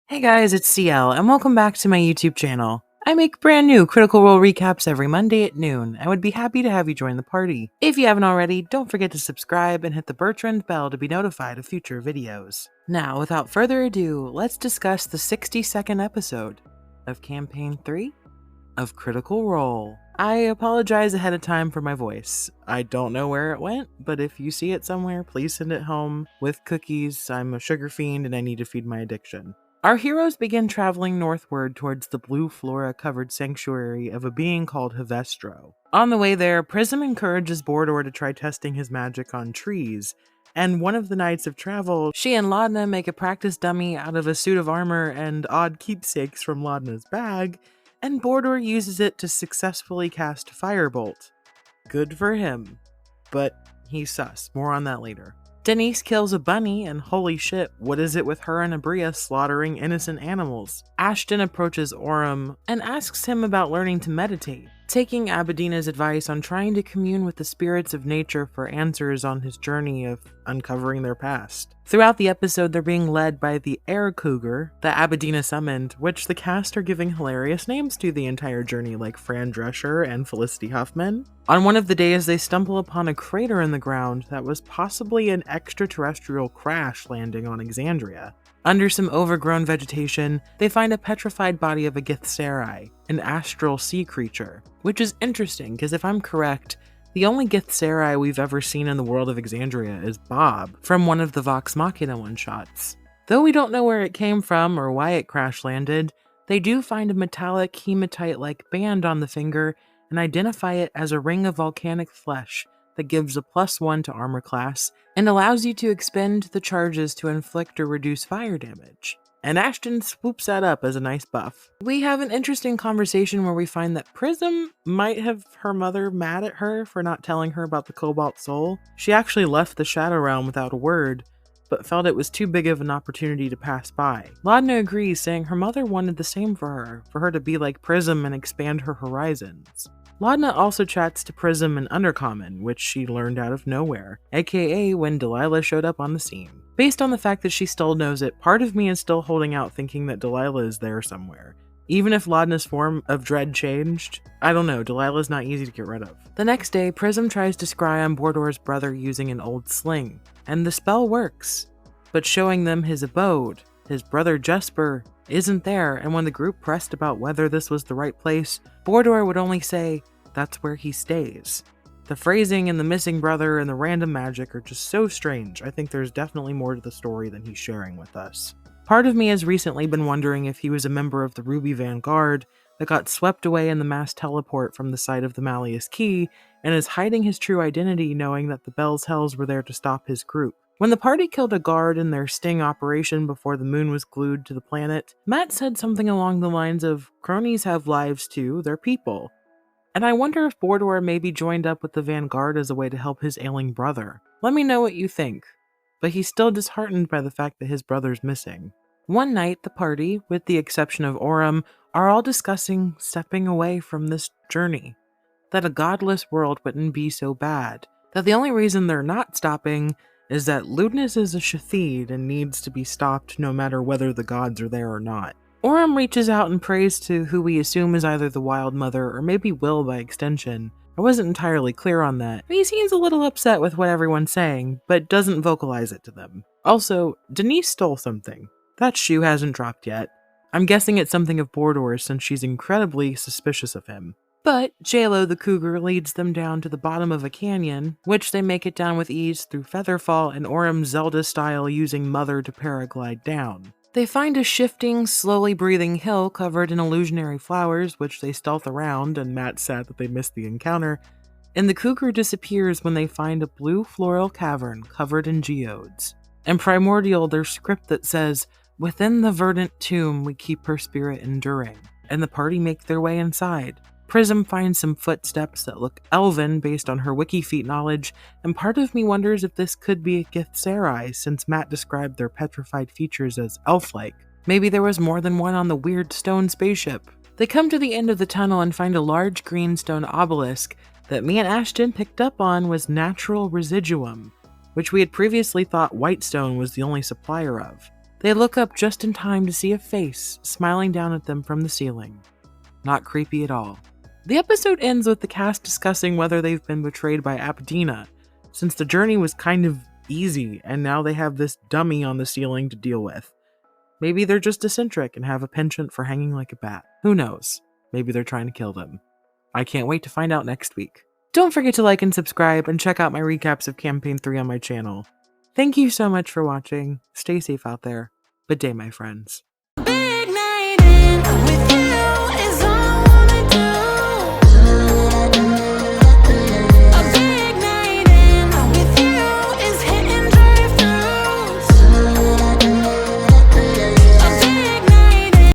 Hey guys, it's CL, and welcome back to my YouTube channel. I make brand new Critical Role recaps every Monday at noon, and would be happy to have you join the party. If you haven't already, don't forget to subscribe and hit the Bertrand bell to be notified of future videos. Now, without further ado, let's discuss the 60-second episode of Campaign 3 of Critical Role. I apologize ahead of time for my voice. I don't know where it went, but if you see it somewhere, please send it home with cookies. I'm a sugar fiend and I need to feed my addiction. Our heroes begin traveling northward towards the blue flora-covered sanctuary of a being called Hevestro. On the way there, Prism encourages Bor'Dor to try testing his magic on trees, and one of the nights of travel, she and Laudna make a practice dummy out of a suit of armor and odd keepsakes from Laudna's bag, and Bor'Dor uses it to successfully cast Firebolt. Good for him. But he's sus. More on that later. Denise kills a bunny, and holy shit, what is it with her and Abria slaughtering innocent animals? Ashton approaches Orem and asks him about learning to meditate, taking Abedina's advice on trying to commune with the spirits of nature for answers on his journey of uncovering their past. Throughout the episode, they're being led by the air cougar that Abedina summoned, which the cast are giving hilarious names to the entire journey, like Fran Drescher and Felicity Huffman. On one of the days, they stumble upon a crater in the ground that was possibly an extraterrestrial crash landing on Exandria. Under some overgrown vegetation, they find a petrified body of a Githzerai, an astral sea creature, which is interesting because if I'm correct, the only Githzerai we've ever seen in the world of Exandria is Bob from one of the Vox Machina one-shots. Though we don't know where it came from or why it crash-landed, they do find a metallic hematite-like band on the finger and identify it as a ring of volcanic flesh that gives a +1 to armor class and allows you to expend the charges to inflict or reduce fire damage. And Ashton swoops that up as a nice buff. We have an interesting conversation where we find that Prism might have her mother mad at her for not telling her about the Cobalt Soul. She actually left the Shadow Realm without a word, but felt it was too big of an opportunity to pass by. Laudna agrees, saying her mother wanted the same for her to be like Prism and expand her horizons. Laudna also chats to Prism in Undercommon, which she learned out of nowhere, aka when Delilah showed up on the scene. Based on the fact that she still knows it, part of me is still holding out thinking that Delilah is there somewhere. Even if Laudna's form of dread changed, I don't know, Delilah's not easy to get rid of. The next day, Prism tries to scry on Bor'Dor's brother using an old sling, and the spell works. But showing them his abode, his brother Jesper isn't there, and when the group pressed about whether this was the right place, Bor'Dor would only say, "That's where he stays." The phrasing and the missing brother and the random magic are just so strange. I think there's definitely more to the story than he's sharing with us. Part of me has recently been wondering if he was a member of the Ruby Vanguard that got swept away in the mass teleport from the site of the Malleus Key and is hiding his true identity, knowing that the Bell's Hells were there to stop his group. When the party killed a guard in their sting operation before the moon was glued to the planet, Matt said something along the lines of, "Cronies have lives too, they're people." And I wonder if Bor'Dor maybe joined up with the Vanguard as a way to help his ailing brother. Let me know what you think. But he's still disheartened by the fact that his brother's missing. One night, the party, with the exception of Orem, are all discussing stepping away from this journey. That a godless world wouldn't be so bad. That the only reason they're not stopping is that lewdness is a shathid and needs to be stopped no matter whether the gods are there or not. Orem reaches out and prays to who we assume is either the Wild Mother or maybe Will by extension. I wasn't entirely clear on that. He seems a little upset with what everyone's saying, but doesn't vocalize it to them. Also, Denise stole something. That shoe hasn't dropped yet. I'm guessing it's something of Bor'Dor's since she's incredibly suspicious of him. But JLo the Cougar leads them down to the bottom of a canyon, which they make it down with ease through Featherfall and Orem Zelda style using Mother to paraglide down. They find a shifting, slowly breathing hill covered in illusionary flowers, which they stealth around, and Matt's sad that they missed the encounter, and the cougar disappears when they find a blue floral cavern covered in geodes. And Primordial, their script that says, "Within the verdant tomb we keep her spirit enduring," and the party make their way inside. Prism finds some footsteps that look elven based on her Wikifeet knowledge, and part of me wonders if this could be a Githzerai since Matt described their petrified features as elf-like. Maybe there was more than one on the weird stone spaceship. They come to the end of the tunnel and find a large green stone obelisk that me and Ashton picked up on was natural residuum, which we had previously thought Whitestone was the only supplier of. They look up just in time to see a face smiling down at them from the ceiling. Not creepy at all. The episode ends with the cast discussing whether they've been betrayed by Abdina, since the journey was kind of easy and now they have this dummy on the ceiling to deal with. Maybe they're just eccentric and have a penchant for hanging like a bat. Who knows? Maybe they're trying to kill them. I can't wait to find out next week. Don't forget to like and subscribe and check out my recaps of Campaign 3 on my channel. Thank you so much for watching. Stay safe out there. Good day, my friends.